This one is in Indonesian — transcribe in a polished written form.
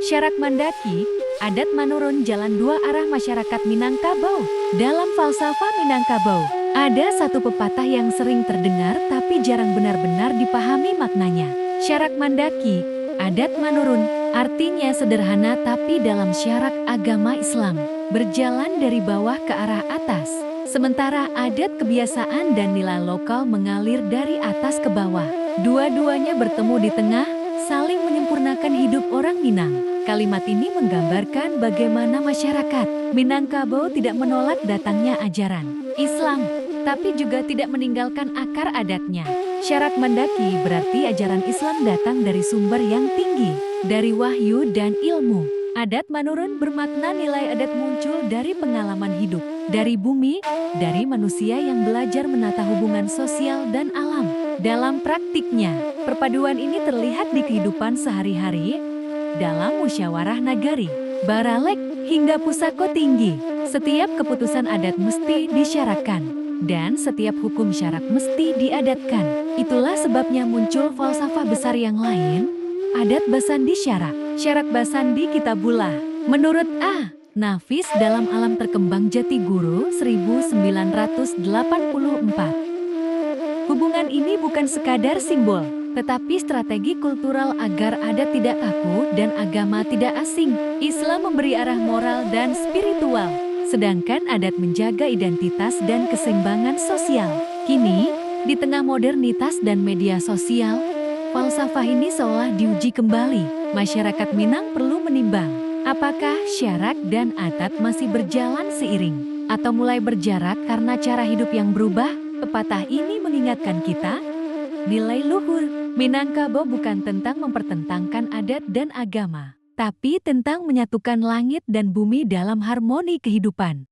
Syarak Mandaki, adat menurun jalan dua arah masyarakat Minangkabau. Dalam falsafah Minangkabau, ada satu pepatah yang sering terdengar tapi jarang benar-benar dipahami maknanya. Syarak Mandaki, adat menurun, artinya sederhana tapi dalam syarak agama Islam, berjalan dari bawah ke arah atas. Sementara adat kebiasaan dan nilai lokal mengalir dari atas ke bawah. Dua-duanya bertemu di tengah, saling menyempurnakan hidup orang Minang. Kalimat ini menggambarkan bagaimana masyarakat Minangkabau tidak menolak datangnya ajaran Islam, tapi juga tidak meninggalkan akar adatnya. Syarak Mandaki berarti ajaran Islam datang dari sumber yang tinggi, dari wahyu dan ilmu. Adat menurun bermakna nilai adat muncul dari pengalaman hidup, dari bumi, dari manusia yang belajar menata hubungan sosial dan alam. Dalam praktiknya, perpaduan ini terlihat di kehidupan sehari-hari, dalam musyawarah nagari, baralek, hingga pusako tinggi. Setiap keputusan adat mesti disyaratkan, dan setiap hukum syarak mesti diadatkan. Itulah sebabnya muncul falsafah besar yang lain, adat basandi syarak. Syarak basandi kitabullah. Menurut A. Nafis dalam Alam Terkembang Jati Guru 1984. Hubungan ini bukan sekadar simbol, tetapi strategi kultural agar adat tidak kaku dan agama tidak asing. Islam memberi arah moral dan spiritual, sedangkan adat menjaga identitas dan keseimbangan sosial. Kini, di tengah modernitas dan media sosial, falsafah ini seolah diuji kembali. Masyarakat Minang perlu menimbang, apakah syarak dan adat masih berjalan seiring, atau mulai berjarak karena cara hidup yang berubah? Pepatah ini mengingatkan kita, nilai luhur Minangkabau bukan tentang mempertentangkan adat dan agama, tapi tentang menyatukan langit dan bumi dalam harmoni kehidupan.